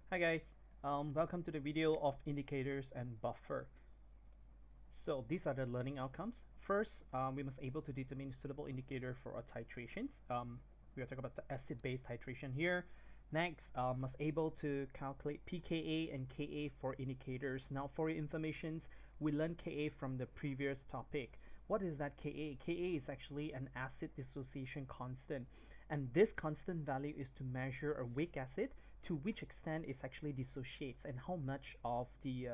Hi guys, welcome to the video of indicators and buffer. So these are the learning outcomes. First, we must able to determine suitable indicator for our titrations. We are talking about the acid-base titration here. Next, must able to calculate pKa and Ka for indicators. Now for your informations, we learned Ka from the previous topic. What is that Ka? Ka is actually an acid dissociation constant. And this constant value is to measure a weak acid to which extent it actually dissociates and how much of the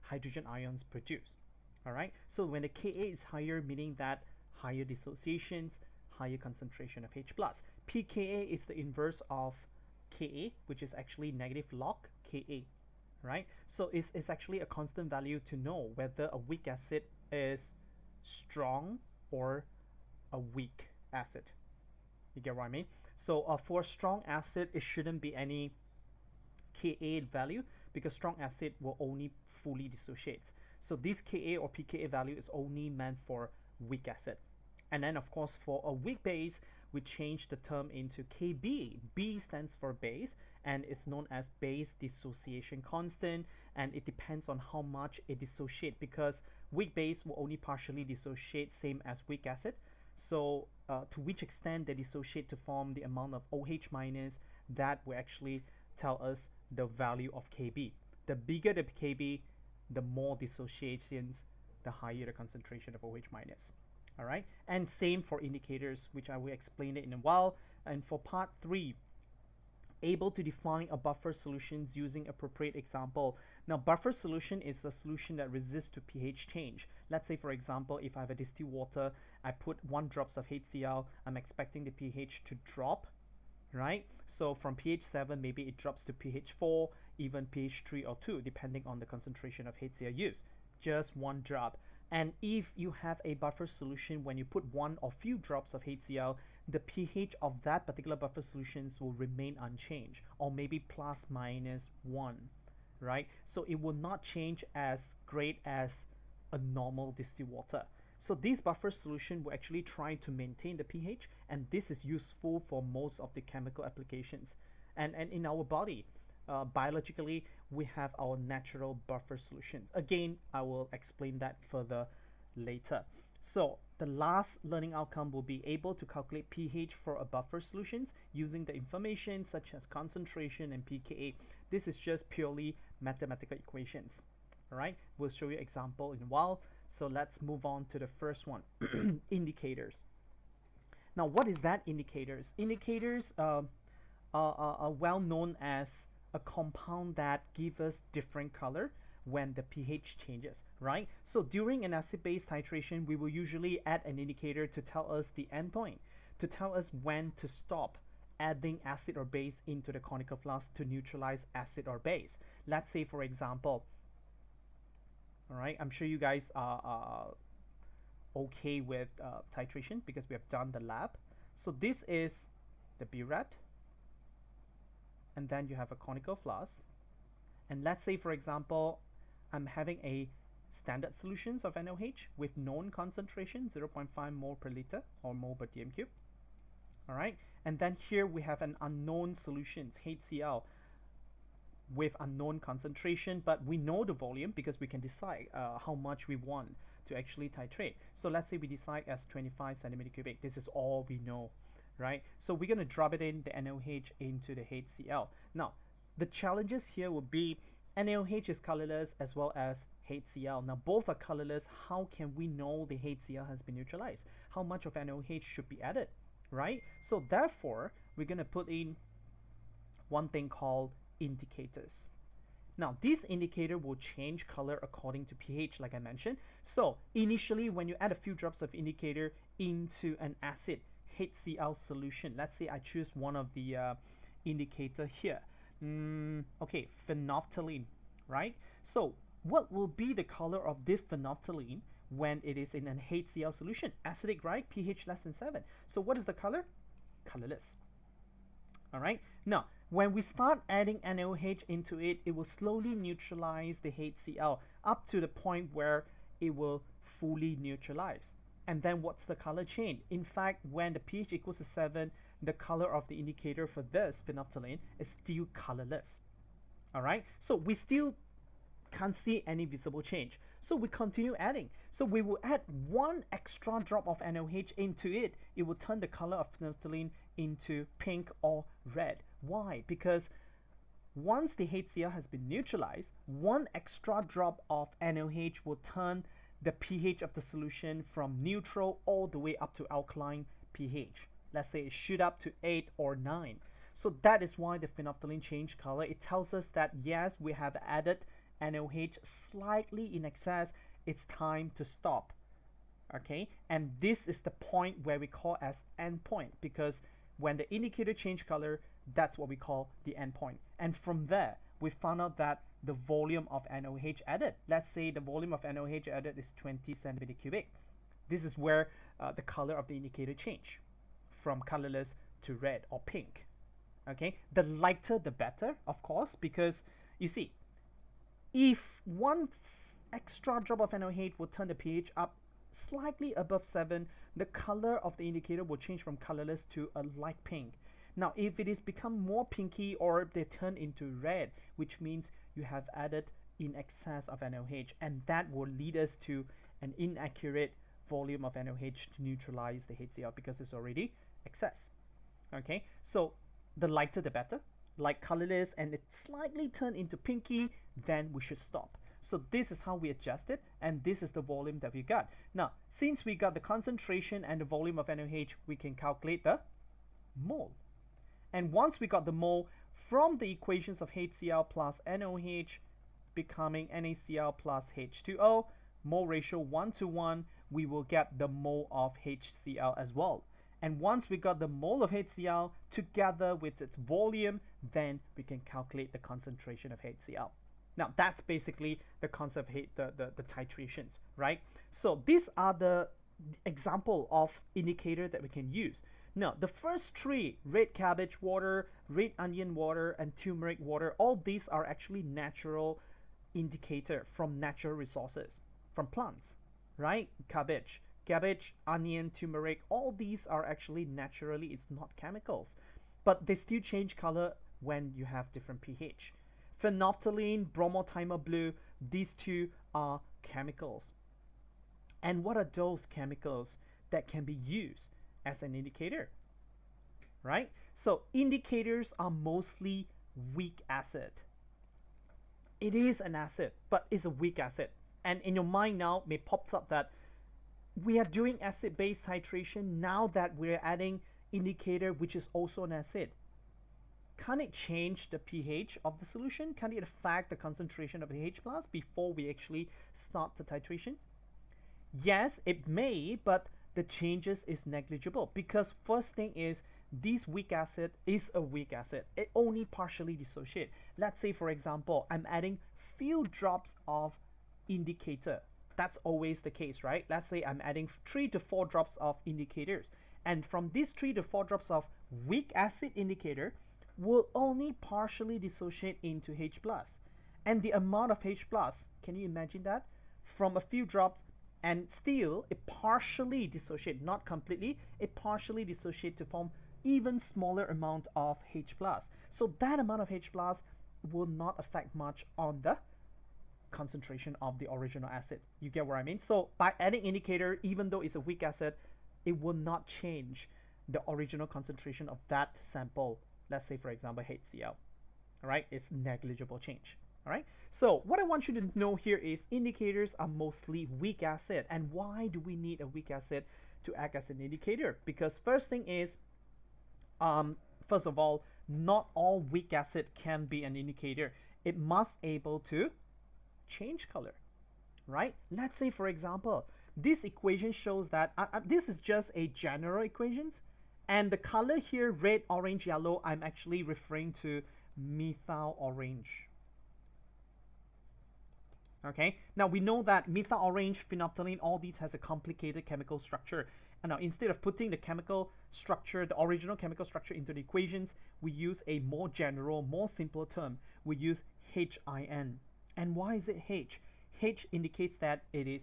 hydrogen ions produced. All right, so when the Ka is higher, meaning that higher dissociations, higher concentration of H plus. pKa is the inverse of Ka, which is actually negative log Ka, right? So it's actually a constant value to know whether a weak acid is strong or a weak acid. You get what I mean? So for strong acid, it shouldn't be any Ka value because strong acid will only fully dissociate. So this Ka or pKa value is only meant for weak acid. And then of course for a weak base, we change the term into Kb. B stands for base and it's known as base dissociation constant, and it depends on how much it dissociates because weak base will only partially dissociate, same as weak acid. So to which extent they dissociate to form the amount of OH minus, that will actually tell us the value of Kb. The bigger the Kb, the more dissociations, the higher the concentration of OH minus. All right, and same for indicators, which I will explain it in a while. And for part 3, able to define a buffer solutions using appropriate example. Now, buffer solution is a solution that resists to pH change. Let's say, for example, if I have a distilled water, I put 1 drops of HCl, I'm expecting the pH to drop, right? So from pH 7, maybe it drops to pH 4, even pH 3 or 2, depending on the concentration of HCl used. Just 1 drop. And if you have a buffer solution, when you put 1 or few drops of HCl, the pH of that particular buffer solutions will remain unchanged, or maybe plus minus 1, right? So it will not change as great as a normal distilled water. So this buffer solution will actually try to maintain the pH, and this is useful for most of the chemical applications. And in our body, biologically, we have our natural buffer solutions. Again, I will explain that further later. So the last learning outcome will be able to calculate pH for a buffer solutions using the information such as concentration and pKa. This is just purely mathematical equations. All right, we'll show you example in a while. So let's move on to the first one, indicators. Now, what is that indicators? Indicators are well known as a compound that give us different color when the pH changes, right? So during an acid-base titration, we will usually add an indicator to tell us the endpoint, to tell us when to stop adding acid or base into the conical flask to neutralize acid or base. Let's say, for example, all right, I'm sure you guys are okay with titration because we have done the lab. So this is the burette, and then you have a conical flask. And let's say, for example, I'm having a standard solutions of NaOH with known concentration 0.5 mole per liter or mole per dm cube. All right, and then here we have an unknown solutions HCl with unknown concentration, but we know the volume because we can decide how much we want to actually titrate. So let's say we decide as 25 centimeter cubic. This is all we know, right? So we're going to drop it in the NaOH into the HCl. Now, the challenges here will be NaOH is colorless as well as HCl. Now, both are colorless. How can we know the HCl has been neutralized? How much of NaOH should be added, right? So therefore, we're going to put in one thing called indicators. Now, this indicator will change color according to pH, like I mentioned. So initially, when you add a few drops of indicator into an acid HCl solution, let's say I choose one of the indicator here. Okay, phenolphthalein, right? So what will be the color of this phenolphthalein when it is in an HCl solution? Acidic, right? pH less than 7. So what is the color? Colorless. All right, now when we start adding NaOH into it, it will slowly neutralize the HCl up to the point where it will fully neutralize. And then what's the color change? In fact, when the pH equals to 7, the color of the indicator for this phenolphthalein is still colorless. All right, so we still can't see any visible change. So we continue adding. So we will add one extra drop of NaOH into it. It will turn the color of phenolphthalein into pink or red. Why? Because once the HCl has been neutralized, one extra drop of NaOH will turn the pH of the solution from neutral all the way up to alkaline pH. Let's say it shoot up to 8 or 9. So that is why the phenolphthalein changed color. It tells us that yes, we have added NaOH slightly in excess. It's time to stop. Okay, and this is the point where we call as endpoint, because when the indicator change color, that's what we call the endpoint. And from there, we found out that the volume of NaOH added, let's say the volume of NaOH added is 20 centimeter cubic. This is where the color of the indicator change from colorless to red or pink. Okay, the lighter the better, of course, because you see, if one extra drop of NaOH will turn the pH up slightly above 7, the color of the indicator will change from colorless to a light pink. Now, if it is become more pinky or they turn into red, which means you have added in excess of NaOH, and that will lead us to an inaccurate volume of NaOH to neutralize the HCl because it's already excess. Okay, so the lighter the better. Like colorless and it slightly turned into pinky, then we should stop. So this is how we adjust it, and this is the volume that we got. Now, since we got the concentration and the volume of NaOH, we can calculate the mole. And once we got the mole from the equations of HCl plus NaOH becoming NaCl plus H2O, mole ratio 1:1, we will get the mole of HCl as well. And once we got the mole of HCl together with its volume, then we can calculate the concentration of HCl. Now, that's basically the concept of the titrations, right? So these are the example of indicator that we can use. Now, the first three, red cabbage water, red onion water, and turmeric water, all these are actually natural indicator from natural resources, from plants, right? Cabbage, onion, turmeric, all these are actually naturally, it's not chemicals, but they still change color when you have different pH. Phenolphthalein, bromotimer blue, these two are chemicals. And what are those chemicals that can be used as an indicator, right? So indicators are mostly weak acid. It is an acid, but it's a weak acid. And in your mind now, may pops up that we are doing acid-base titration now that we're adding indicator which is also an acid. Can it change the pH of the solution? Can it affect the concentration of the H plus before we actually start the titration? Yes, it may, but the changes is negligible, because first thing is this weak acid is a weak acid. It only partially dissociates. Let's say, for example, I'm adding few drops of indicator. That's always the case, right? Let's say I'm adding 3 to 4 drops of indicators, and from these 3 to 4 drops of weak acid indicator will only partially dissociate into H plus. And the amount of H plus, can you imagine that? From a few drops, and still it partially dissociate, not completely, it partially dissociate to form even smaller amount of H plus. So that amount of H plus will not affect much on the concentration of the original acid. You get what I mean? So by adding indicator, even though it's a weak acid, it will not change the original concentration of that sample. Let's say, for example, HCl. All right, it's negligible change. All right, so what I want you to know here is indicators are mostly weak acid. And why do we need a weak acid to act as an indicator? Because first thing is, first of all, not all weak acid can be an indicator. It must able to change color, right? Let's say, for example, this equation shows that this is just a general equations, and the color here, red, orange, yellow, I'm actually referring to methyl orange. Okay, now we know that methyl orange, phenolphthalein, all these has a complicated chemical structure. And now instead of putting the chemical structure, the original chemical structure into the equations, we use a more general, more simpler term. We use HIN. And why is it H? H indicates that it is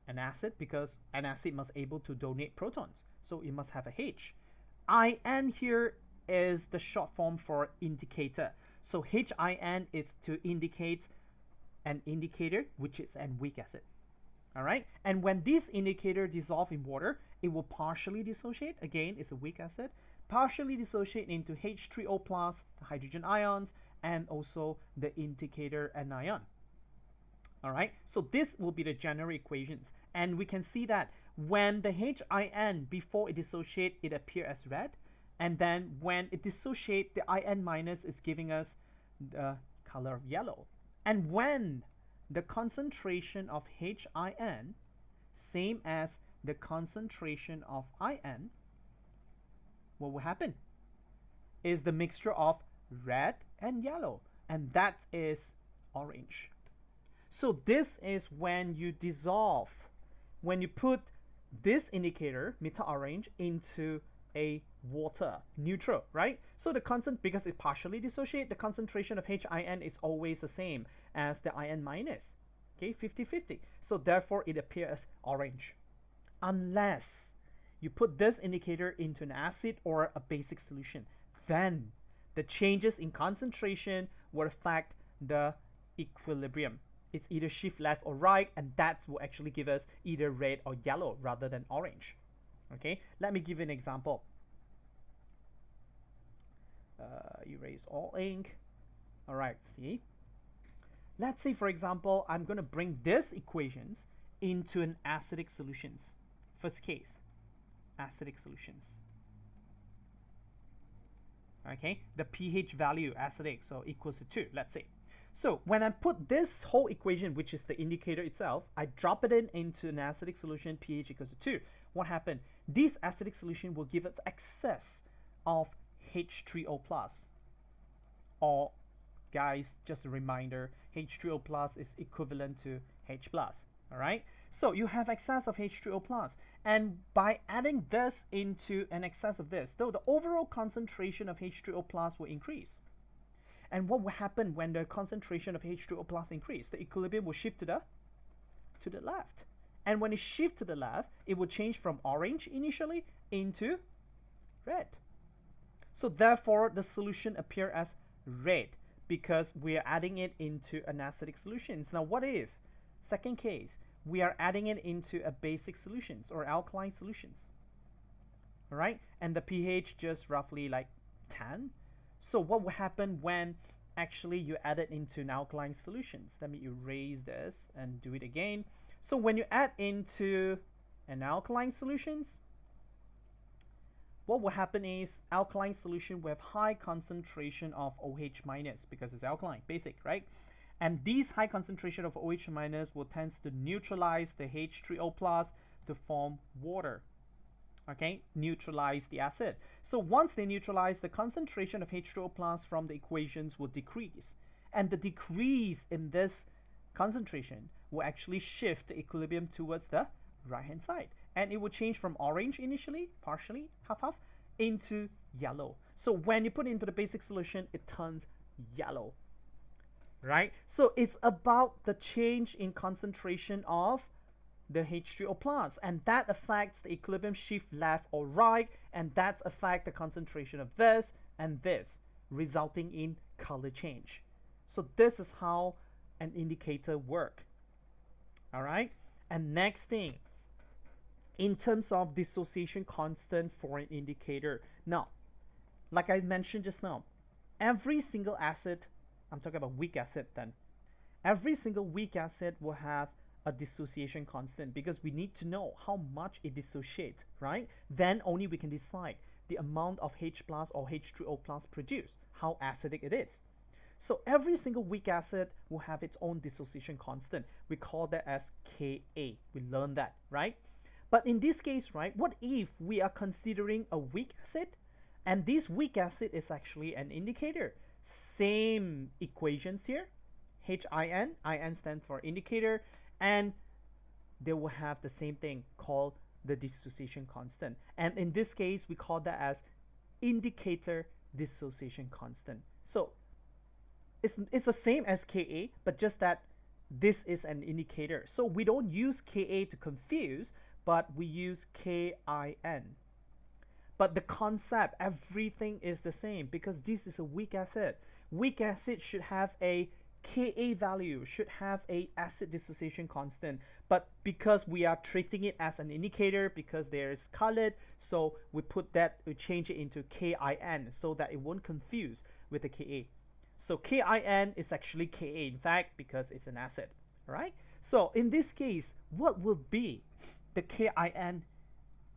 an acid, because an acid must able to donate protons. So it must have a H. IN here is the short form for indicator. So HIN is to indicate an indicator, which is a weak acid. All right, and when this indicator dissolve in water, it will partially dissociate. Again, it's a weak acid. Partially dissociate into H3O plus, the hydrogen ions, and also the indicator anion. All right, so this will be the general equations, and we can see that when the HIN before it dissociate, it appear as red, and then when it dissociate, the IN minus is giving us the color of yellow. And when the concentration of HIN same as the concentration of IN, what will happen is the mixture of red and yellow, and that is orange. So this is when you dissolve, when you put this indicator, meta orange, into a water, neutral, right? So the constant, because it partially dissociate, the concentration of HIN is always the same as the IN minus, okay, 50-50. So therefore it appears orange. Unless you put this indicator into an acid or a basic solution, then the changes in concentration will affect the equilibrium. It's either shift left or right, and that will actually give us either red or yellow rather than orange. Okay, let me give you an example. Erase all ink. All right, see. Let's say, for example, I'm going to bring these equations into an acidic solutions. First case, acidic solutions. Okay, the pH value acidic, so equals to 2, let's say. So when I put this whole equation, which is the indicator itself, I drop it into an acidic solution, pH equals to 2. What happened? This acidic solution will give us excess of H3O plus. Or, guys, just a reminder, H3O plus is equivalent to H plus. All right? So you have excess of H3O plus, and by adding this into an excess of this, though the overall concentration of H3O plus will increase. And what will happen when the concentration of H2O plus increase? The equilibrium will shift to the left. And when it shifts to the left, it will change from orange initially into red. So therefore, the solution appears as red because we are adding it into an acidic solution. Now what if, second case, we are adding it into a basic solutions or alkaline solutions? All right? And the pH just roughly like 10. So what will happen when actually you add it into an alkaline solutions? Let me erase this and do it again. So when you add into an alkaline solutions, what will happen is alkaline solution will have high concentration of OH minus because it's alkaline, basic, right? And these high concentration of OH minus will tend to neutralize the H3O plus to form water. Okay, neutralize the acid. So once they neutralize, the concentration of H2O plus from the equations will decrease. And the decrease in this concentration will actually shift the equilibrium towards the right-hand side. And it will change from orange initially, partially, half-half, into yellow. So when you put it into the basic solution, it turns yellow. Right? So it's about the change in concentration of the H3O plus, and that affects the equilibrium shift left or right, and that affects the concentration of this and this, resulting in color change. So this is how an indicator works. All right, and next thing, in terms of dissociation constant for an indicator. Now, like I mentioned just now, every single acid, I'm talking about weak acid then, every single weak acid will have a dissociation constant because we need to know how much it dissociates, right? Then only we can decide the amount of H plus or H2O plus produced, how acidic it is. So every single weak acid will have its own dissociation constant. We call that as Ka. We learned that, right? But in this case, right, what if we are considering a weak acid and this weak acid is actually an indicator? Same equations here, HIN, IN stands for indicator, and they will have the same thing called the dissociation constant. And in this case, we call that as indicator dissociation constant. So it's the same as Ka, but just that this is an indicator. So we don't use Ka to confuse, but we use KIN. But the concept, everything is the same because this is a weak acid. weak acid should have a Ka value, should have a acid dissociation constant. But because we are treating it as an indicator, because there's colored, so we change it into Kin so that it won't confuse with the Ka. So Kin is actually Ka in fact because it's an acid, right? So in this case, what will be the Kin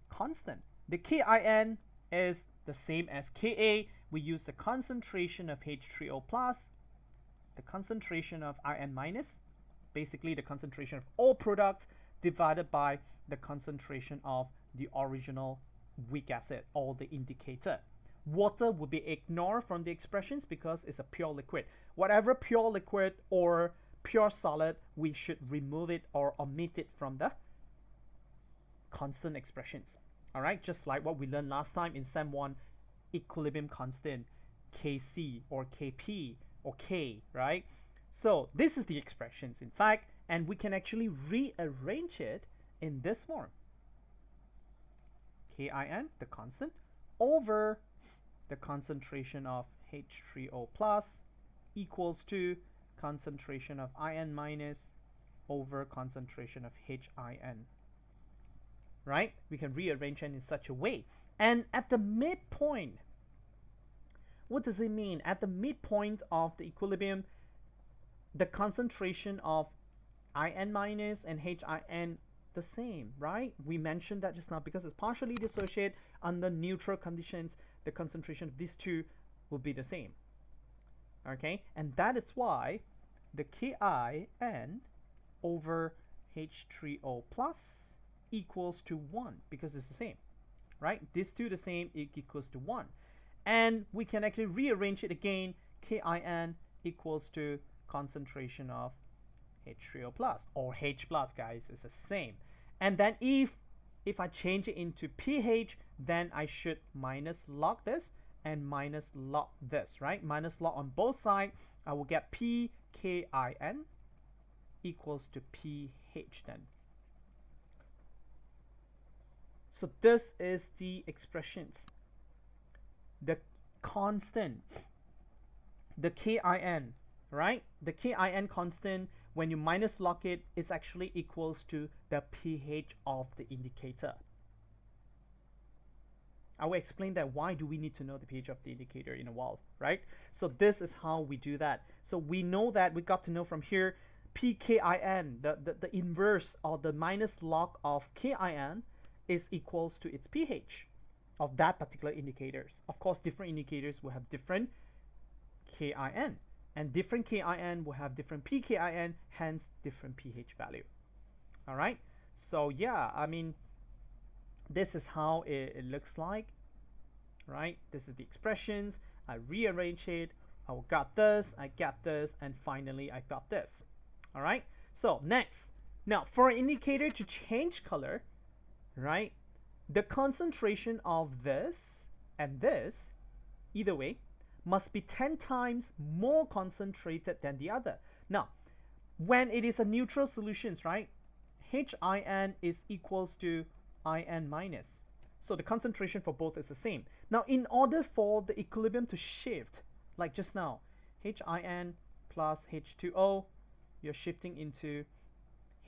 constant? The Kin is the same as Ka. We use the concentration of H3O plus, the concentration of In minus, basically the concentration of all products divided by the concentration of the original weak acid or the indicator. Water will be ignored from the expressions because it's a pure liquid. Whatever pure liquid or pure solid, we should remove it or omit it from the constant expressions. All right, just like what we learned last time in Sem 1, equilibrium constant, Kc or Kp or K, right? So this is the expressions in fact, and we can actually rearrange it in this form. Kin, the constant, over the concentration of H3O plus equals to concentration of In minus over concentration of Hin. Right? We can rearrange it in such a way. And at the midpoint, what does it mean? At the midpoint of the equilibrium, the concentration of In minus and Hin the same, right? We mentioned that just now because it's partially dissociated under neutral conditions, the concentration of these two will be the same. Okay, and that is why the Kin over H3O plus equals to 1 because it's the same, right? These two the same, it equals to 1. And we can actually rearrange it again. Kin equals to concentration of H3O plus or H plus, guys, it's the same. And then if I change it into pH, then I should minus log this and minus log this, right? Minus log on both sides, I will get pKin equals to pH then. So this is the expressions. The constant, the Kin, right? The Kin constant, when you minus log it, is actually equals to the pH of the indicator. I will explain that why do we need to know the pH of the indicator in a while, right? So this is how we do that. So we know that we got to know from here pKin, the inverse or the minus log of Kin is equals to its pH of that particular indicators. Of course, different indicators will have different Kin, and different Kin will have different pKin, hence different pH value. All right, so yeah, I mean, this is how it looks like, right? This is the expressions. I rearrange it. I got this, I got this, and finally I got this. All right, so next, now for an indicator to change color, right, the concentration of this and this, either way, must be 10 times more concentrated than the other. Now, when it is a neutral solutions, right, Hin is equals to In minus. So the concentration for both is the same. Now, in order for the equilibrium to shift, like just now, Hin plus H2O, you're shifting into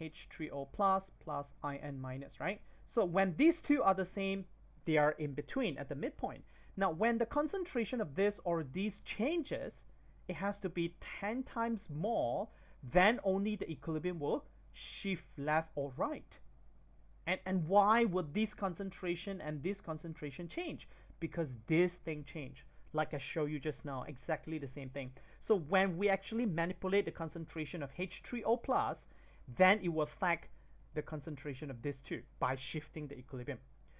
H3O plus In minus, right? So when these two are the same, they are in between at the midpoint. Now, when the concentration of this or these changes, it has to be 10 times more, then only the equilibrium will shift left or right. And why would this concentration and this concentration change? Because this thing changed, like I showed you just now, exactly the same thing. So when we actually manipulate the concentration of H3O plus, then it will affect the concentration of this two by shifting the equilibrium.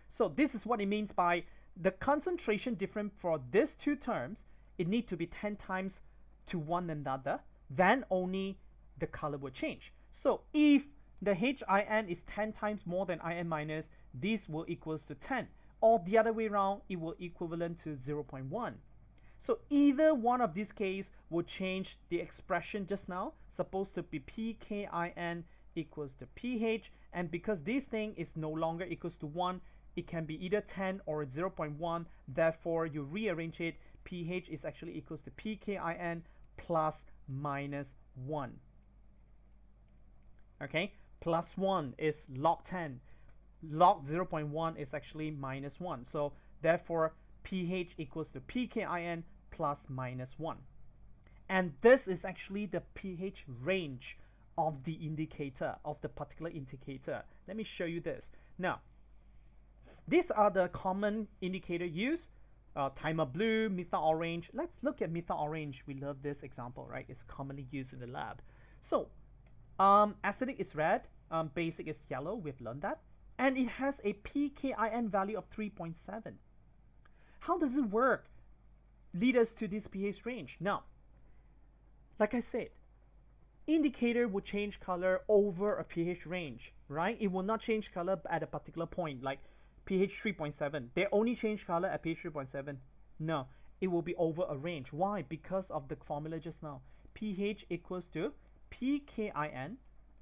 So this is what it means by the concentration difference for these two terms. It needs to be 10 times to one another, then only the color will change. So if the Hin is 10 times more than In minus, this will equals to 10, or the other way around, it will equivalent to 0.1. So either one of these cases will change the expression just now, supposed to be pKin equals to pH, and because this thing is no longer equals to 1, it can be either 10 or 0.1, therefore you rearrange it, pH is actually equals to pKin plus minus 1. Okay, plus 1 is log 10. Log 0.1 is actually minus 1. So therefore, pH equals to pKin plus minus 1. And this is actually the pH range of the indicator, of the particular indicator. Let me show you this. Now, these are the common indicator used. Timer blue, methyl orange. Let's look at methyl orange. We love this example, right? It's commonly used in the lab. So, acidic is red, basic is yellow. We've learned that. And it has a pKin value of 3.7. How does it work? Lead us to this pH range. Now, like I said, indicator will change color over a pH range, right? It will not change color at a particular point, like pH 3.7. They only change color at pH 3.7. No, it will be over a range. Why? Because of the formula just now. pH equals to pKin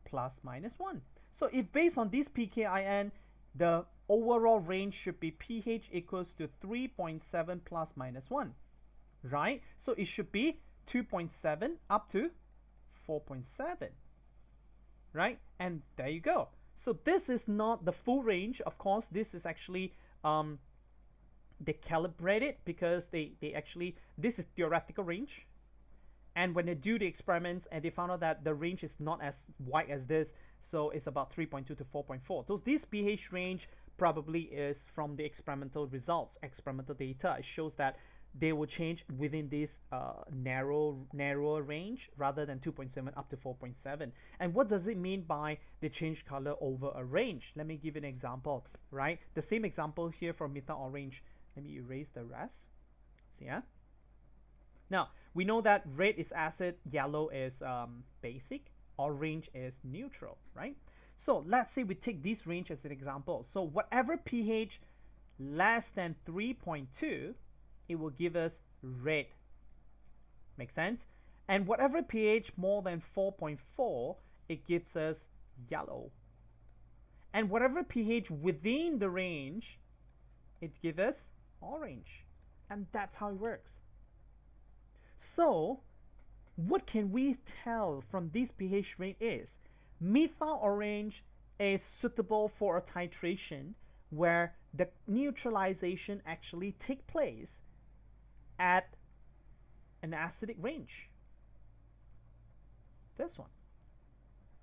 plus minus 1. So if based on this pKin, the overall range should be pH equals to 3.7 plus minus 1, right? So it should be 2.7 up to 4.7, right? And there you go. So this is not the full range. Of course, this is actually they calibrate it because they actually, this is theoretical range. And when they do the experiments and they found out that the range is not as wide as this, so it's about 3.2 to 4.4. So this pH range probably is from the experimental results, experimental data. It shows that they will change within this narrower range rather than 2.7 up to 4.7. And what does it mean by they change color over a range? Let me give you an example, right? The same example here for methyl orange. Let me erase the rest. See, yeah? Now, we know that red is acid, yellow is basic, orange is neutral, right? So let's say we take this range as an example. So whatever pH less than 3.2, it will give us red. Make sense? And whatever pH more than 4.4, it gives us yellow. And whatever pH within the range, it gives us orange. And that's how it works. So, what can we tell from this pH range is methyl orange is suitable for a titration where the neutralization actually takes place at an acidic range. This one.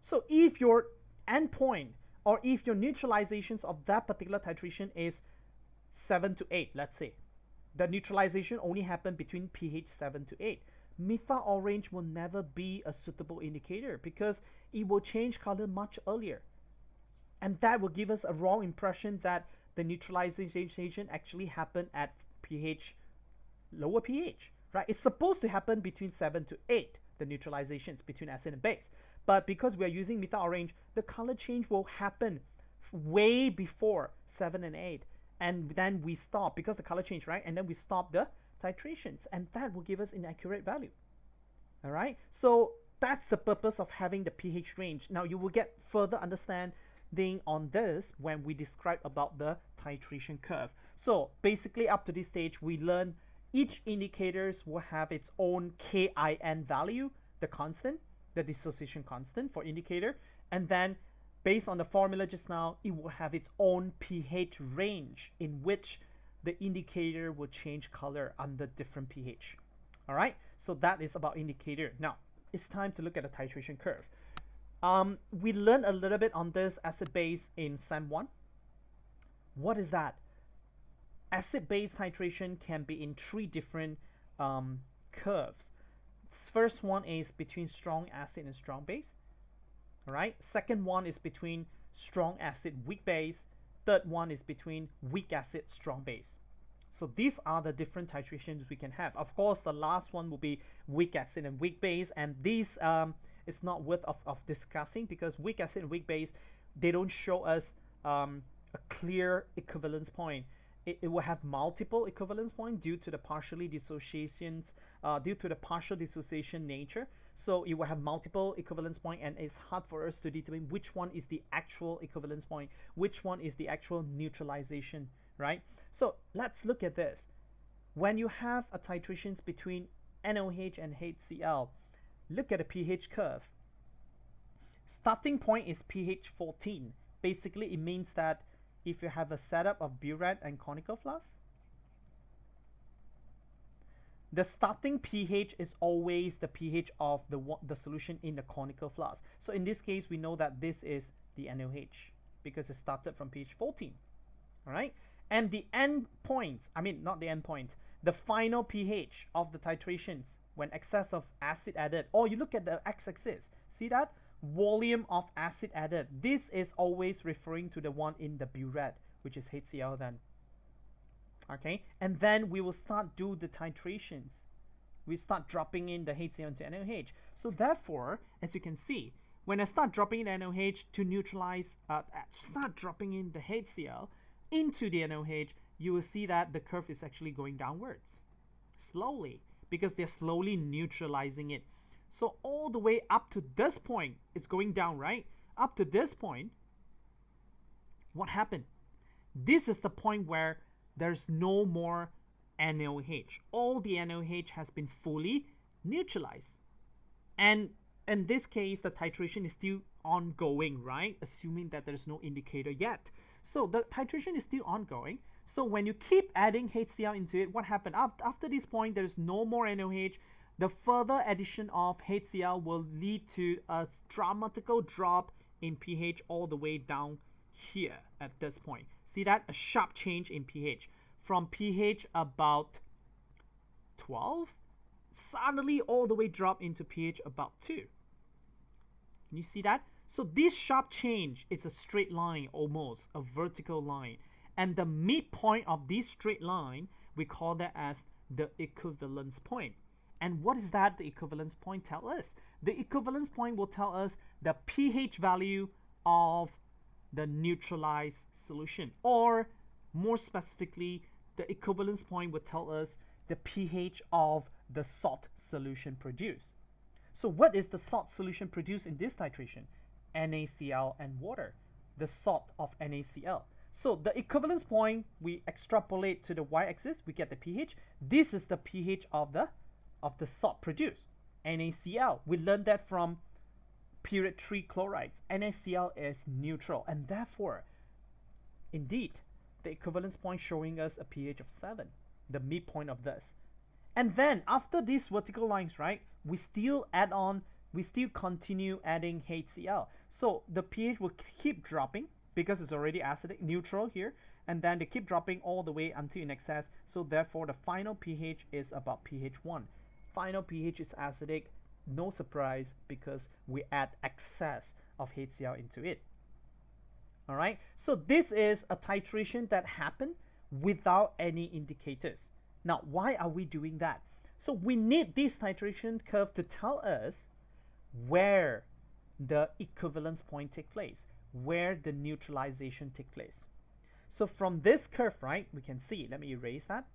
So if your endpoint or if your neutralizations of that particular titration is 7 to 8, let's say, the neutralization only happened between pH 7 to 8. Methyl orange will never be a suitable indicator because it will change color much earlier. And that will give us a wrong impression that the neutralization actually happened at pH, lower pH, right? It's supposed to happen between 7 to 8, the neutralizations between acid and base. But because we are using methyl orange, the color change will happen way before 7 and 8. And then we stop because the color change, right? And then we stop the titrations, and that will give us inaccurate value. All right, so that's the purpose of having the pH range. Now you will get further understanding on this when we describe about the titration curve. So basically up to this stage, we learn each indicators will have its own KIN value, the constant, the dissociation constant for indicator, and then based on the formula just now, it will have its own pH range in which the indicator will change color under different pH. All right, so that is about indicator. Now, it's time to look at the titration curve. We learned a little bit on this acid-base in Sem 1. What is that? Acid-base titration can be in 3 different curves. First one is between strong acid and strong base. All right. Second one is between strong acid, weak base. Third one is between weak acid, strong base. So these are the different titrations we can have. Of course, the last one will be weak acid and weak base, and these is not worth of discussing because weak acid and weak base, they don't show us a clear equivalence point. It will have multiple equivalence points due to the partial dissociation nature. So it will have multiple equivalence point, and it's hard for us to determine which one is the actual equivalence point, which one is the actual neutralization, right? So let's look at this. when you have a titrations between NaOH and HCl, look at the pH curve. Starting point is pH 14. Basically, it means that if you have a setup of burette and conical flask, the starting pH is always the pH of the solution in the conical flask. So in this case, we know that this is the NaOH because it started from pH 14. All right, and the end point, I mean not the end point, the final pH of the titrations when excess of acid added, or you look at the x-axis, see that? Volume of acid added. This is always referring to the one in the burette, which is HCl then. Okay, and then we will start do the titrations. We start dropping in the HCl into NaOH. So therefore, as you can see, when I start dropping in NaOH to neutralize, start dropping in the HCl into the NaOH, you will see that the curve is actually going downwards, slowly, because they're slowly neutralizing it. So all the way up to this point, it's going down, right? Up to this point, what happened? This is the point where there's no more NaOH. All the NaOH has been fully neutralized. And in this case, the titration is still ongoing, right? Assuming that there's no indicator yet. So the titration is still ongoing. So when you keep adding HCl into it, what happened? After this point, there's no more NaOH. The further addition of HCl will lead to a dramatical drop in pH all the way down here at this point. See that? A sharp change in pH. From pH about 12, suddenly all the way drop into pH about 2. Can you see that? So this sharp change is a straight line, almost a vertical line. And the midpoint of this straight line, we call that as the equivalence point. And what is that the equivalence point tell us? The equivalence point will tell us the pH value of the neutralized solution, or more specifically, the equivalence point will tell us the pH of the salt solution produced. So what is the salt solution produced in this titration? NaCl and water, the salt of NaCl. So the equivalence point, we extrapolate to the y-axis, we get the pH. This is the pH of the salt produced, NaCl. We learned that from period 3 chlorides. NaCl is neutral, and therefore, indeed, the equivalence point showing us a pH of 7, the midpoint of this. And then after these vertical lines, right, we still continue adding HCl. So the pH will keep dropping because it's already acidic, neutral here, and then they keep dropping all the way until in excess. So therefore, the final pH is about pH 1. Final pH is acidic, no surprise, because we add excess of HCl into it. All right, so this is a titration that happened without any indicators. Now, why are we doing that? So we need this titration curve to tell us where the equivalence point takes place, where the neutralization takes place. So from this curve, right, we can see, let me erase that.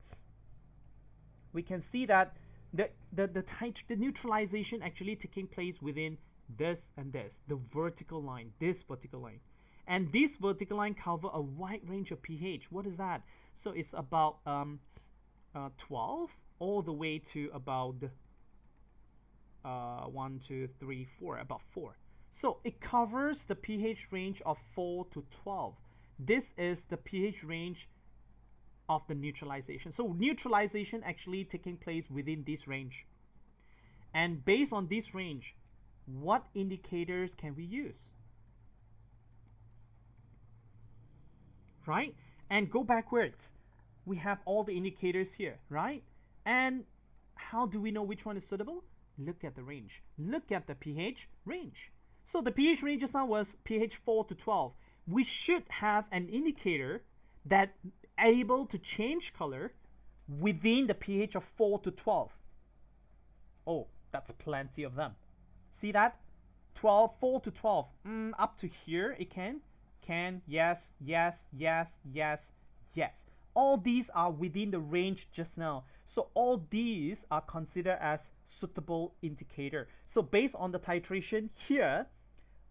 We can see that the neutralization actually taking place within this and this, the vertical line, this vertical line. And this vertical line cover a wide range of pH. What is that? So it's about 12 all the way to about 1, 2, 3, 4, about 4. So it covers the pH range of 4 to 12. This is the pH range of the neutralization. So neutralization actually taking place within this range. And based on this range, what indicators can we use? Right? And go backwards. We have all the indicators here, right? And how do we know which one is suitable? Look at the range. Look at the pH range. So the pH range just now was pH 4 to 12. We should have an indicator that able to change color within the pH of 4 to 12. Oh, that's plenty of them. See that? 4 to 12. Up to here it can, yes, yes, yes, yes, yes. All these are within the range just now. So all these are considered as suitable indicator. So based on the titration here,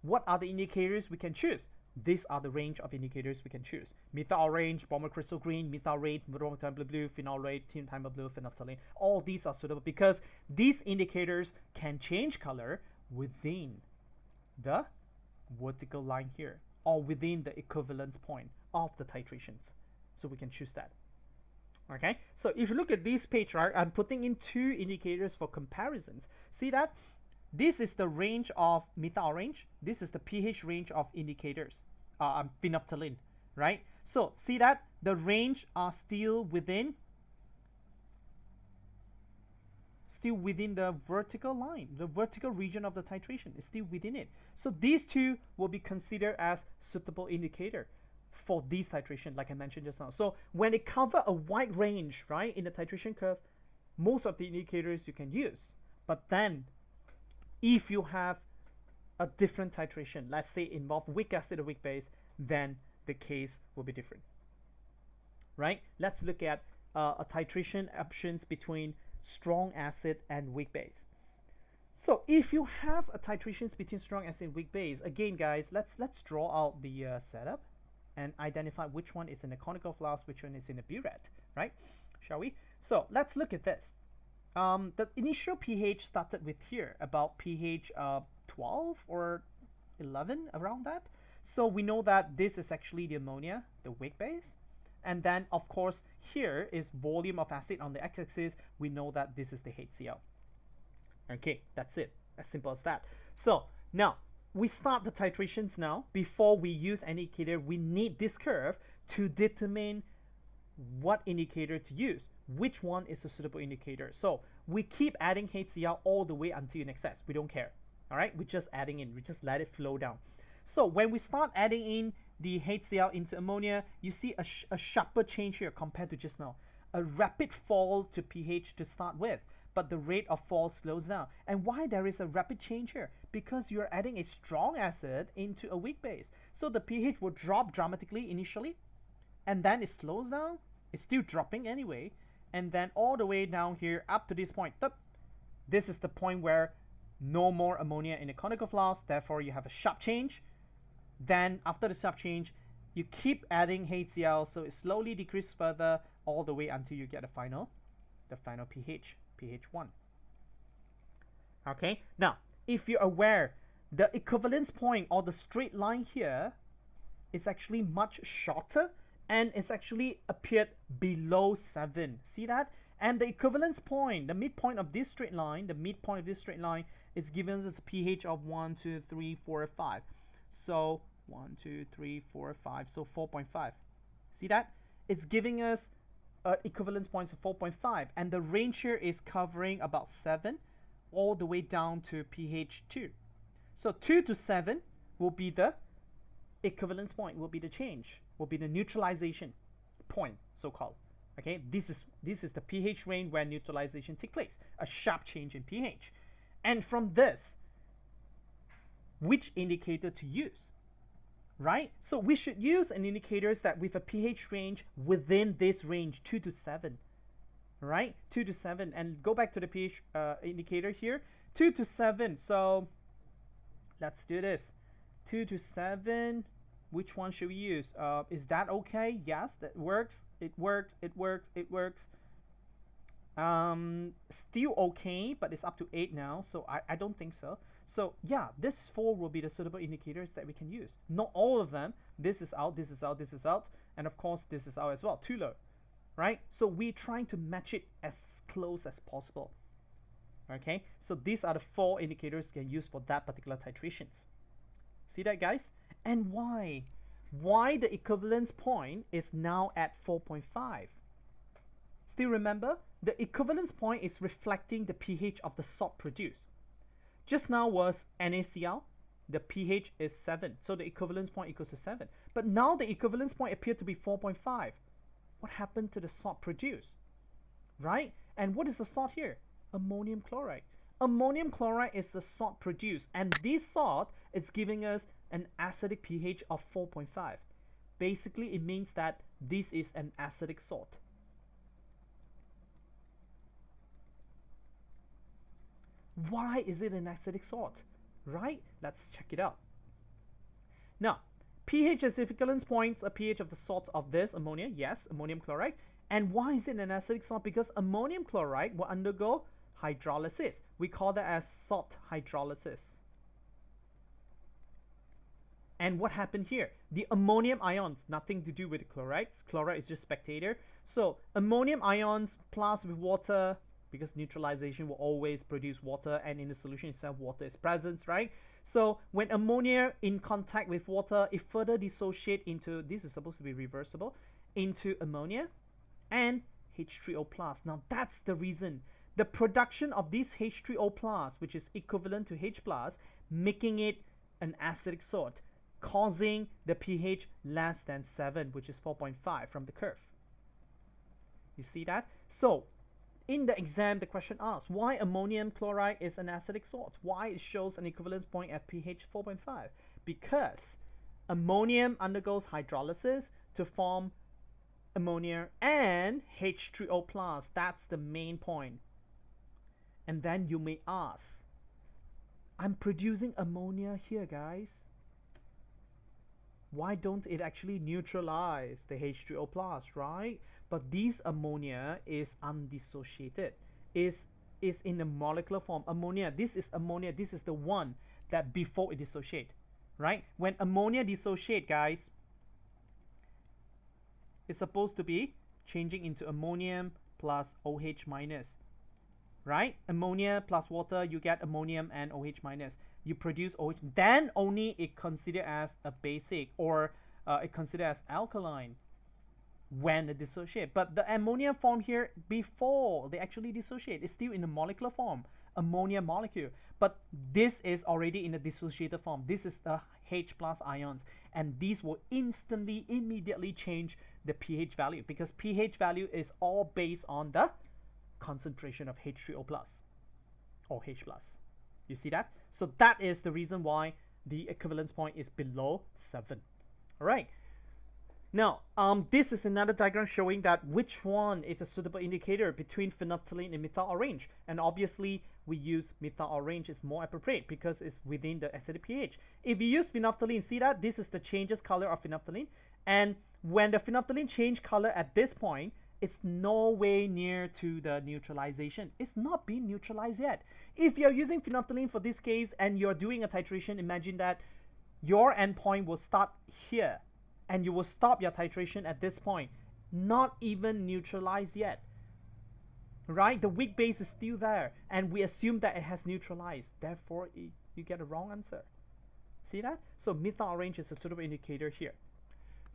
what are the indicators we can choose? These are the range of indicators we can choose. Methyl orange, bromo crystal green, methyl red, bromo timber blue, phenol red, tin timber blue, phenolphthalein. All these are suitable because these indicators can change color within the vertical line here, or within the equivalence point of the titrations. So we can choose that. Okay, so if you look at this page, right, I'm putting in two indicators for comparisons. See that? This is the range of methyl orange. This is the pH range of indicators, phenolphthalein, right? So see that the range are still within the vertical line, the vertical region of the titration is still within it. So these two will be considered as suitable indicator for these titration, like I mentioned just now. So when it cover a wide range, right, in the titration curve, most of the indicators you can use. But then, if you have a different titration, let's say involve weak acid or weak base, then the case will be different, right? Let's look at a titration options between strong acid and weak base. So if you have a titrations between strong acid and weak base, again, guys, let's draw out the setup and identify which one is in a conical flask, which one is in a burette, right? Shall we? So let's look at this. The initial pH started with here, about pH 12 or 11, around that. So we know that this is actually the ammonia, the weak base. And then, of course, here is volume of acid on the x-axis. We know that this is the HCl. Okay, that's it. As simple as that. So now, we start the titrations now. Before we use any indicator, we need this curve to determine what indicator to use, which one is a suitable indicator. So we keep adding HCl all the way until in excess. We don't care. All right, we're just adding in. We just let it flow down. So when we start adding in the HCl into ammonia, you see a sharper change here compared to just now. A rapid fall to pH to start with, but the rate of fall slows down. And why there is a rapid change here? Because you're adding a strong acid into a weak base. So the pH will drop dramatically initially, and then it slows down. It's still dropping anyway, and then all the way down here up to this point. This is the point where no more ammonia in a conical flask, therefore you have a sharp change. Then after the sharp change, you keep adding HCl, so it slowly decreases further all the way until you get the final pH, pH 1. Okay, now if you're aware, the equivalence point or the straight line here is actually much shorter, and it's actually appeared below 7. See that? And the equivalence point, the midpoint of this straight line, is given as a pH of 1, 2, 3, 4, 5. So 1, 2, 3, 4, 5, so 4.5. See that? It's giving us equivalence points of 4.5, and the range here is covering about 7 all the way down to pH 2. So 2 to 7 will be the equivalence point, will be the change, will be the neutralization point, so-called. Okay, this is the pH range where neutralization takes place, a sharp change in pH. And from this, which indicator to use, right? So we should use an indicators that with a pH range within this range, 2 to 7, right? 2 to 7, and go back to the pH indicator here, 2 to 7. So let's do this. 2 to 7. Which one should we use? Is that okay? Yes, that works. It works. It works. It works. Still okay, but it's up to 8 now, so I don't think so. So yeah, this 4 will be the suitable indicators that we can use. Not all of them. This is out, this is out, this is out, and of course this is out as well. Too low, right? So we're trying to match it as close as possible. Okay, so these are the 4 indicators you can use for that particular titrations. See that, guys? And why? Why the equivalence point is now at 4.5? Still remember, the equivalence point is reflecting the pH of the salt produced. Just now was NaCl, the pH is 7, so the equivalence point equals to 7. But now the equivalence point appeared to be 4.5. What happened to the salt produced? Right? And what is the salt here? Ammonium chloride. Ammonium chloride is the salt produced, and this salt is giving us an acidic pH of 4.5. Basically, it means that this is an acidic salt. Why is it an acidic salt? Right? Let's check it out. Now, pH is equivalence points, a pH of the salt of this ammonia, yes, ammonium chloride. And why is it an acidic salt? Because ammonium chloride will undergo hydrolysis. We call that as salt hydrolysis. And what happened here? The ammonium ions, nothing to do with the chlorides. Chloride is just spectator. So ammonium ions plus with water, because neutralization will always produce water, and in the solution itself water is present, right? So when ammonia in contact with water, it further dissociate into, this is supposed to be reversible, into ammonia and H3O plus. Now that's the reason. The production of this H3O plus, which is equivalent to H plus, making it an acidic salt, causing the pH less than 7, which is 4.5 from the curve. You see that? So in the exam, the question asks why ammonium chloride is an acidic salt. Why it shows an equivalence point at pH 4.5? Because ammonium undergoes hydrolysis to form ammonia and H3O plus. That's the main point. And then you may ask, I'm producing ammonia here, guys. Why don't it actually neutralize the H3O plus, right? But this ammonia is undissociated, is in the molecular form. Ammonia, this is ammonia, this is the one that before it dissociate, right? When ammonia dissociate, guys, it's supposed to be changing into ammonium plus OH minus, right? Ammonia plus water, you get ammonium and OH minus. You produce OH, then only it considered as a basic, or it considered as alkaline when they dissociate. But the ammonia form here, before they actually dissociate, is still in the molecular form, ammonia molecule. But this is already in the dissociated form. This is the H plus ions, and these will instantly, immediately change the pH value, because pH value is all based on the concentration of H3O plus or H plus. You see that? So that is the reason why the equivalence point is below 7. All right. Now, this is another diagram showing that which one is a suitable indicator between phenolphthalein and methyl orange. And obviously, we use methyl orange is more appropriate because it's within the acidic pH. If you use phenolphthalein, see that? This is the changes color of phenolphthalein. And when the phenolphthalein change color at this point, it's no way near to the neutralization. It's not being neutralized yet. If you're using phenolphthalein for this case and you're doing a titration, imagine that your endpoint will start here and you will stop your titration at this point. Not even neutralized yet. Right? The weak base is still there and we assume that it has neutralized. Therefore, you get a wrong answer. See that? So methyl orange is a suitable indicator here.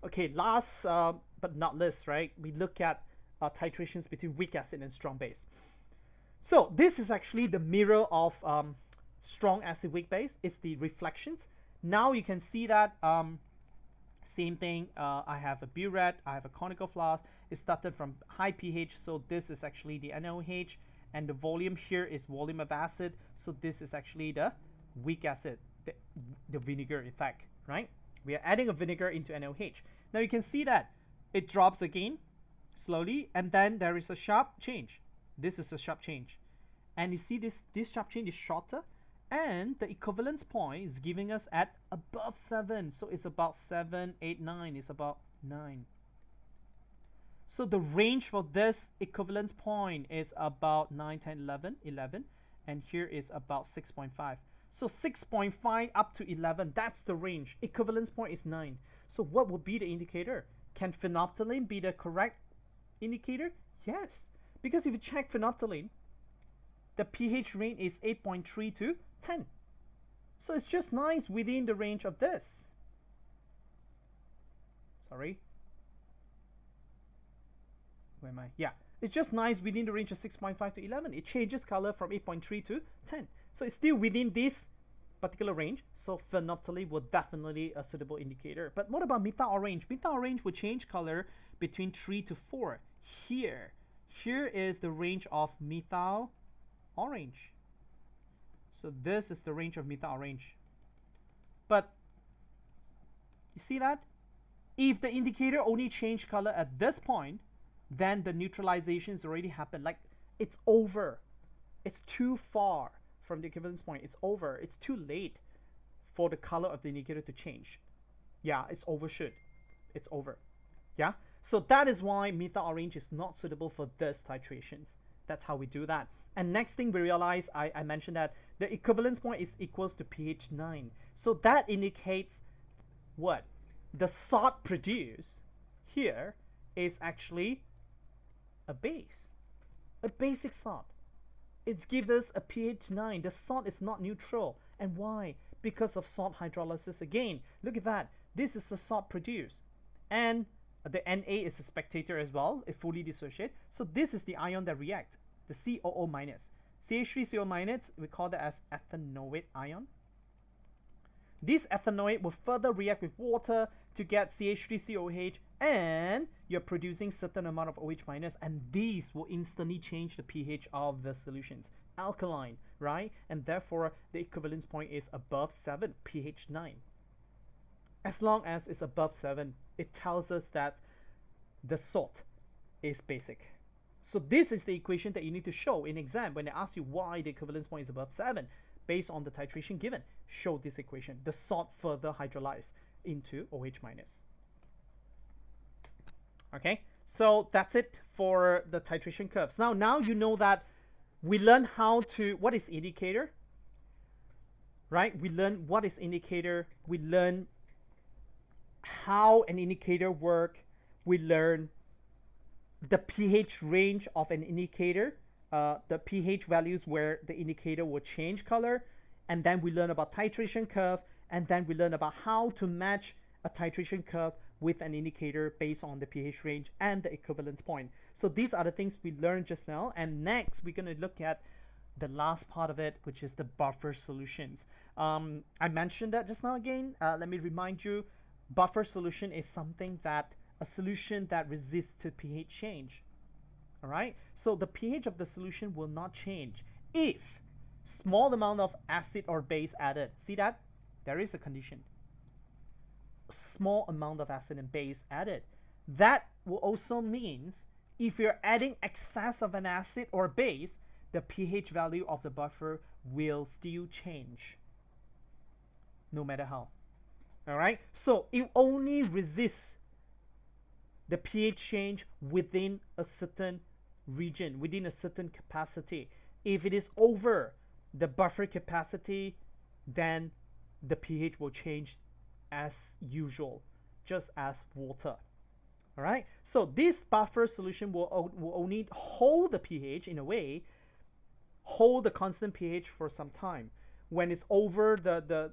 Okay, last but not least, right? We look at titrations between weak acid and strong base. So this is actually the mirror of strong acid weak base. It's the reflections. Now you can see that same thing. I have a burette, I have a conical flask. It started from high pH, so this is actually the NaOH, and the volume here is volume of acid. So this is actually the weak acid, the vinegar, in fact, right? We are adding a vinegar into NaOH. Now you can see that it drops again slowly, and then there is a sharp change. This is a sharp change, and you see this sharp change is shorter, and the equivalence point is giving us at above 7. So it's about 7, 8, 9. It's about 9. So the range for this equivalence point is about 9, 10, 11, and here is about 6.5. So 6.5 up to 11, that's the range. Equivalence point is 9. So what would be the indicator? Can phenolphthalein be the correct indicator? Yes, because if you check phenolphthalein, the pH range is 8.3 to 10. So it's just nice within the range of this. Sorry. Where am I? Yeah, it's just nice within the range of 6.5 to 11. It changes color from 8.3 to 10. So it's still within this particular range. So phenolphthalein will definitely a suitable indicator. But what about methyl orange? Methyl orange will change color between 3 to 4. Here is the range of methyl orange. So this is the range of methyl orange. But you see that? If the indicator only changed color at this point, then the neutralization has already happened. Like, it's over. It's too far from the equivalence point. It's over. It's too late for the color of the indicator to change. Yeah, it's overshoot. It's over. Yeah. So that is why methyl orange is not suitable for this titrations. That's how we do that. And next thing we realize, I mentioned that the equivalence point is equals to pH 9. So that indicates what? The salt produced here is actually a base, a basic salt. It gives us a pH 9. The salt is not neutral. And why? Because of salt hydrolysis again. Look at that. This is the salt produced. And the Na is a spectator as well. It fully dissociates. So this is the ion that reacts, the COO minus. CH3CO minus, we call that as ethanoate ion. This ethanoate will further react with water to get CH3COH, and you're producing certain amount of OH minus, and these will instantly change the pH of the solutions. Alkaline, right? And therefore, the equivalence point is above 7, pH 9. As long as it's above 7, it tells us that the salt is basic. So this is the equation that you need to show in exam when they ask you why the equivalence point is above 7. Based on the titration given, show this equation. The salt further hydrolyzed into OH minus. Okay, so that's it for the titration curves. Now you know that we learn how to, what is indicator, right? We learn what is indicator. We learn how an indicator work. We learn the pH range of an indicator, the pH values where the indicator will change color, and then we learn about titration curve, and then we learn about how to match a titration curve with an indicator based on the pH range and the equivalence point. So these are the things we learned just now, and next we're going to look at the last part of it, which is the buffer solutions. I mentioned that just now again. Let me remind you, buffer solution is something that a solution that resists to pH change. All right, so the pH of the solution will not change if small amount of acid or base added. See that? There is a condition. Small amount of acid and base added. That will also means if you're adding excess of an acid or base, the pH value of the buffer will still change, no matter how. All right, so it only resists the pH change within a certain region, within a certain capacity. If it is over the buffer capacity, then the pH will change as usual, just as water. All right, so this buffer solution will only hold the pH in a way, hold the constant pH for some time. When it's over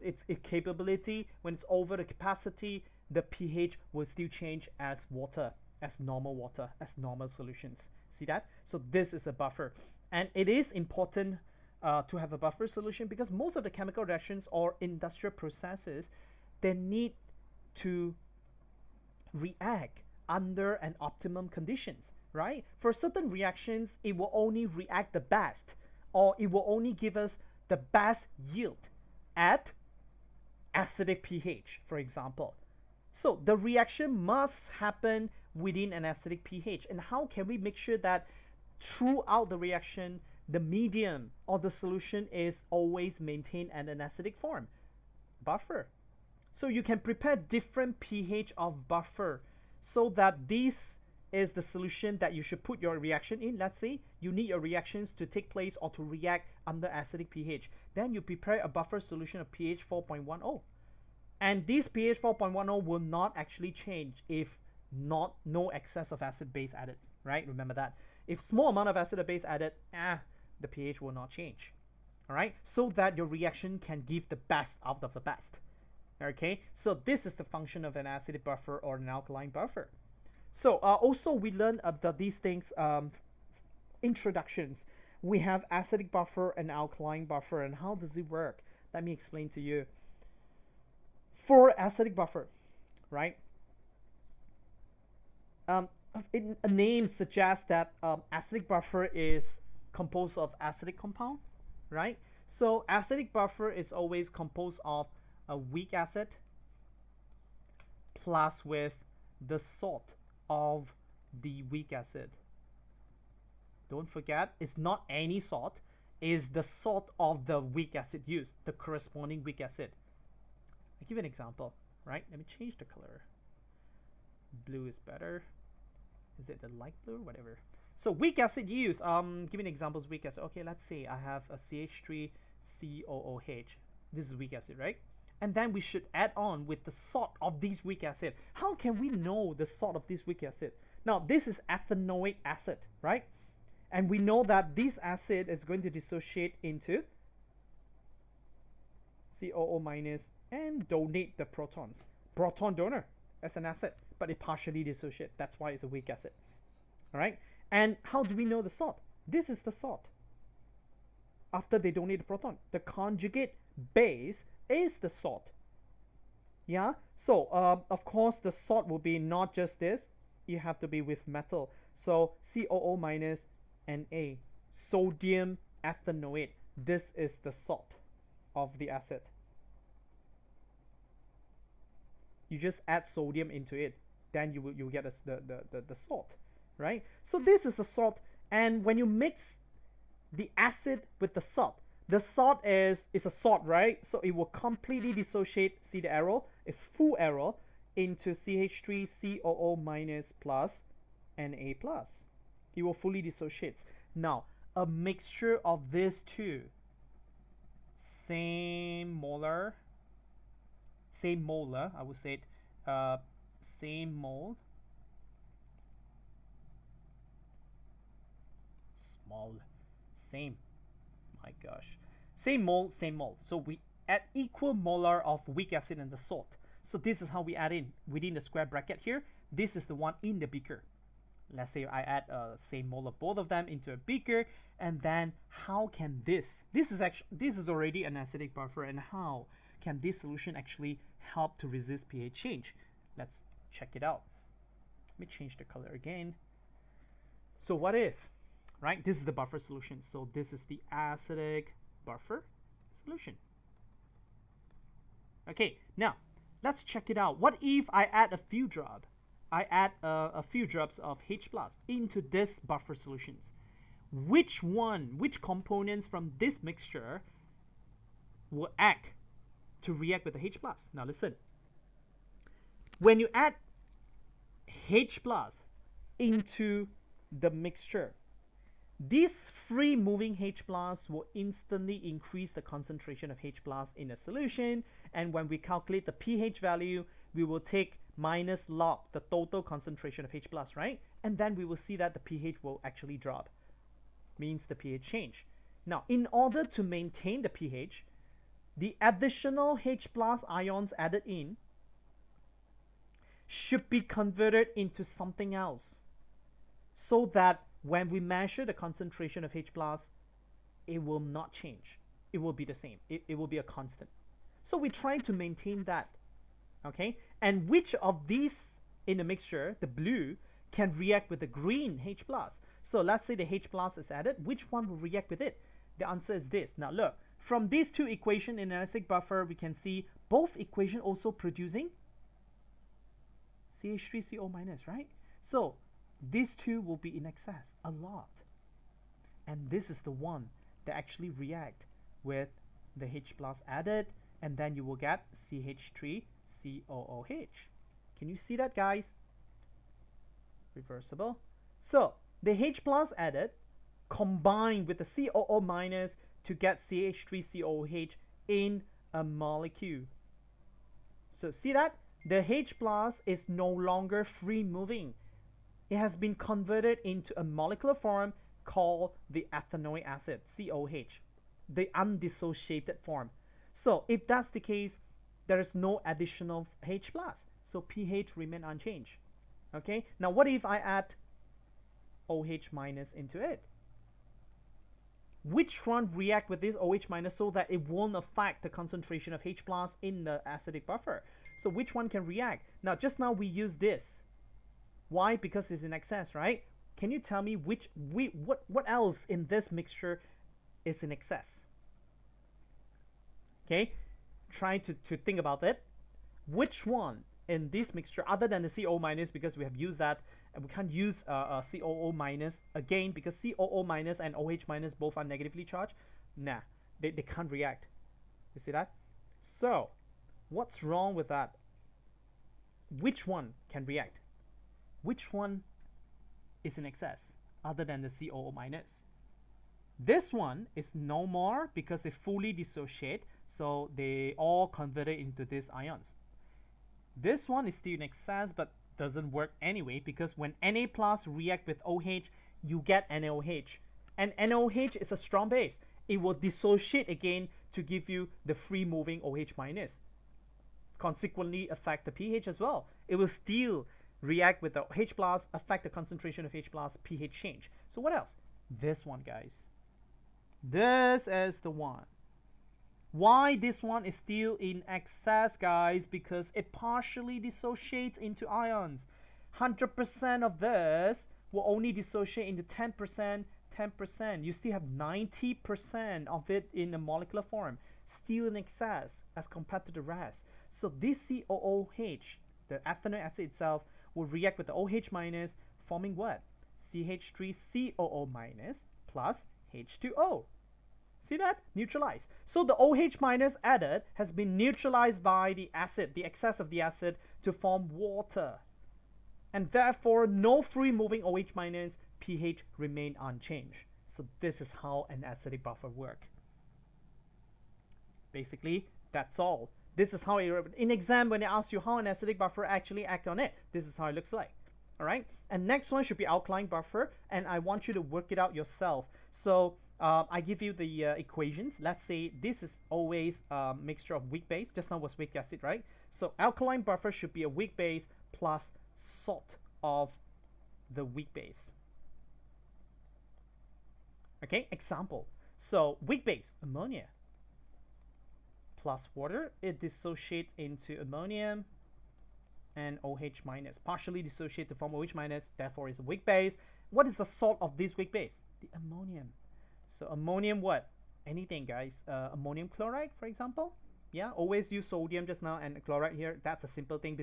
its capability, when it's over the capacity, the pH will still change as water, as normal solutions. See that? So this is a buffer, and it is important to have a buffer solution because most of the chemical reactions or industrial processes, they need to react under an optimum conditions, right? For certain reactions, it will only react the best, or it will only give us the best yield at acidic pH, for example. So the reaction must happen within an acidic pH. And how can we make sure that throughout the reaction, the medium or the solution is always maintained at an acidic form? Buffer. So you can prepare different pH of buffer so that this is the solution that you should put your reaction in. Let's say you need your reactions to take place or to react under acidic pH. Then you prepare a buffer solution of pH 4.10. And this pH 4.10 will not actually change if no excess of acid base added, right? Remember that. If small amount of acid or base added, the pH will not change. All right, so that your reaction can give the best out of the best. Okay, so this is the function of an acidic buffer or an alkaline buffer. So also we learned these things, introductions. We have acidic buffer and alkaline buffer, and how does it work? Let me explain to you. For acidic buffer, right? A name suggests that acidic buffer is composed of acidic compound, right? So acidic buffer is always composed of a weak acid plus with the salt of the weak acid. Don't forget, it's not any salt, it's the salt of the weak acid used, the corresponding weak acid. I'll give you an example. right? Let me change the color. Blue is better. Is it the light blue? Whatever. So weak acid use. Give me examples. Weak acid. Okay, let's say I have a CH3COOH. This is weak acid, right? And then we should add on with the salt of this weak acid. How can we know the salt of this weak acid? Now this is ethanoic acid, right? And we know that this acid is going to dissociate into COO minus and donate the protons. Proton donor as an acid, but it partially dissociates. That's why it's a weak acid. All right. And how do we know the salt? This is the salt. After they donate the proton, the conjugate base is the salt. Yeah. So of course the salt will be not just this. You have to be with metal. So COO minus Na, sodium ethanoate. This is the salt of the acid. You just add sodium into it, then you get the salt, right? So this is a salt, and when you mix the acid with the salt is a salt, right? So it will completely dissociate. See the arrow? It's full arrow into CH3COO minus plus Na plus. It will fully dissociate. Now, a mixture of these two, same molar, I would say it, same mole, small, same, my gosh, same mole, same mole. So we add equal molar of weak acid and the salt. So this is how we add in within the square bracket here. This is the one in the beaker. Let's say I add same mole of both of them into a beaker, and then how can this is already an acidic buffer, and how can this solution actually help to resist pH change? Let's check it out. Let me change the color again. So what if, right? This is the buffer solution. So this is the acidic buffer solution. Okay, now let's check it out. What if I add a few drops? I add a few drops of H plus into this buffer solutions. Which components from this mixture will act to react with the H plus? Now listen. When you add H plus into the mixture, this free moving H plus will instantly increase the concentration of H plus in a solution, and when we calculate the pH value, we will take minus log the total concentration of H plus, right? And then we will see that the pH will actually drop, means the pH change. Now, in order to maintain the pH, the additional H plus ions added in should be converted into something else, so that when we measure the concentration of H plus, it will not change. It will be the same. It will be a constant. So we try to maintain that. Okay, and which of these in the mixture, the blue, can react with the green H plus? So let's say the H plus is added. Which one will react with it? The answer is this. Now look, from these two equations in an acidic buffer, we can see both equations also producing CH3CO minus, right? So these two will be in excess a lot, and this is the one that actually react with the H plus added, and then you will get CH3COOH. Can you see that, guys? Reversible. So the H plus added combined with the COO minus to get CH3COOH in a molecule. So see that? The H plus is no longer free moving. It has been converted into a molecular form called the ethanoic acid, COH, the undissociated form. So if that's the case, there is no additional H plus. So pH remain unchanged. Okay. Now what if I add OH minus into it? Which one react with this OH minus so that it won't affect the concentration of H plus in the acidic buffer? So which one can react? Now just now we use this. Why? Because it's in excess, right? Can you tell me what else in this mixture is in excess? Okay, try to think about it. Which one in this mixture, other than the CO minus, because we have used that, and we can't use COO minus again because COO minus and OH minus both are negatively charged. Nah, they can't react. You see that? So what's wrong with that? which one can react? Which one is in excess other than the COO minus? This one is no more because they fully dissociate, so they all converted into these ions. This one is still in excess but doesn't work anyway, because when Na plus react with OH, you get NaOH. And NaOH is a strong base. It will dissociate again to give you the free moving OH minus. Consequently affect the pH as well. It will still react with the H plus, affect the concentration of H plus, pH change. So what else? This one, guys. This is the one. Why this one is still in excess, guys? Because it partially dissociates into ions. 100% of this will only dissociate into 10%, 10%. You still have 90% of it in a molecular form, still in excess as compared to the rest. So this COOH, the ethanoic acid itself, will react with the OH minus, forming what? CH3COO minus plus H2O. See that? Neutralized. So the OH minus added has been neutralized by the acid, the excess of the acid, to form water. And therefore, no free moving OH minus, pH remain unchanged. So this is how an acidic buffer works. Basically, that's all. This is how in exam, when they ask you how an acidic buffer actually act on it, this is how it looks like. All right. And next one should be alkaline buffer, and I want you to work it out yourself. So I give you the equations. Let's say this is always a mixture of weak base. Just now was weak acid, right? So alkaline buffer should be a weak base plus salt of the weak base. Okay, example. So weak base, ammonia, plus water, it dissociates into ammonium and OH minus, partially dissociate to form OH minus, therefore is a weak base. What is the salt of this weak base? The ammonium. So ammonium what? Anything, guys. Ammonium chloride, for example. Yeah, always use sodium just now and chloride here. That's a simple thing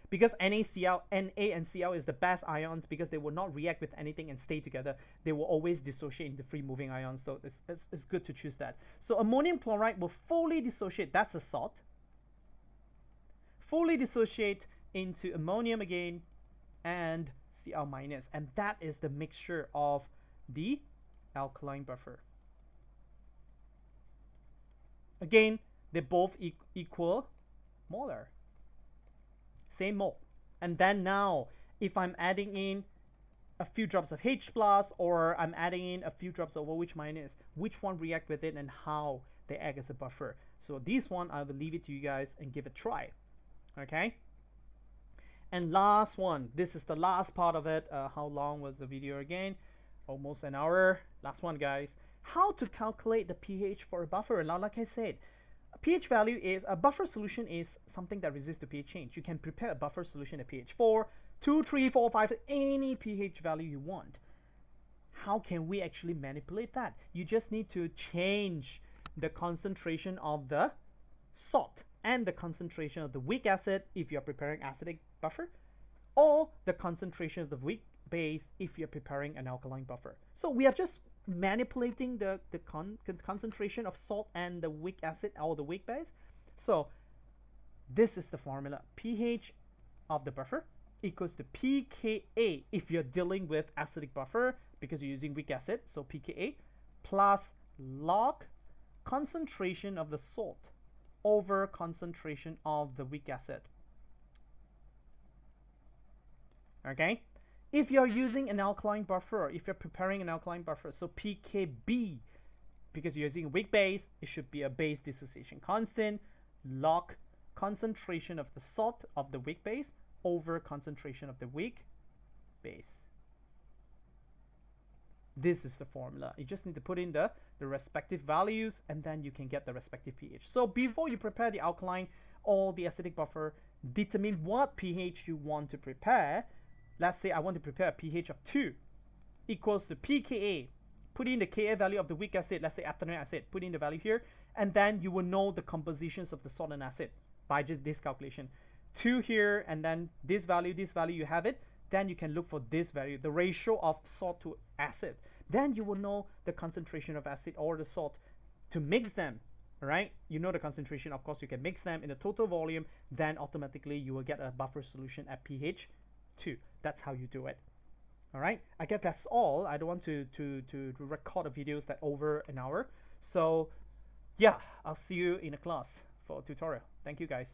because NaCl, Na and Cl is the best ions because they will not react with anything and stay together. They will always dissociate into free moving ions. So it's good to choose that. So ammonium chloride will fully dissociate. That's a salt. Fully dissociate into ammonium again and Cl minus, and that is the mixture of the alkaline buffer. Again, they both equal molar, same mole. And then now if I'm adding in a few drops of H plus or I'm adding in a few drops of OH minus, which one react with it and how they act as a buffer. So this one I will leave it to you guys and give it a try. Okay. And last one, this is the last part of it. How long was the video again? Almost an hour. Last one, guys. How to calculate the pH for a buffer. Now, like I said, a pH value is a buffer solution is something that resists the pH change. You can prepare a buffer solution at pH 4, 2, 3, 4, 5, any pH value you want. How can we actually manipulate that? You just need to change the concentration of the salt and the concentration of the weak acid if you're preparing acidic buffer, or the concentration of the weak base if you're preparing an alkaline buffer. So we are just manipulating the concentration of salt and the weak acid or the weak base. So this is the formula. pH of the buffer equals to pKa if you're dealing with acidic buffer because you're using weak acid, so pKa plus log concentration of the salt over concentration of the weak acid. Okay, if you're using an alkaline buffer, if you're preparing an alkaline buffer, so pKb, because you're using a weak base, it should be a base dissociation constant log concentration of the salt of the weak base over concentration of the weak base. This is the formula. You just need to put in the respective values and then you can get the respective pH. So before you prepare the alkaline or the acidic buffer, determine what pH you want to prepare. Let's say I want to prepare a pH of 2 equals to pKa. Put in the Ka value of the weak acid, let's say ethanoic acid. Put in the value here, and then you will know the compositions of the salt and acid by just this calculation. 2 here, and then this value, you have it. Then you can look for this value, the ratio of salt to acid. Then you will know the concentration of acid or the salt to mix them Right? You know the concentration, of course, you can mix them in the total volume, then automatically you will get a buffer solution at pH 2. That's how you do it. All right, I guess that's all. I don't want to record the videos that over an hour. So yeah, I'll see you in a class for a tutorial. Thank you guys.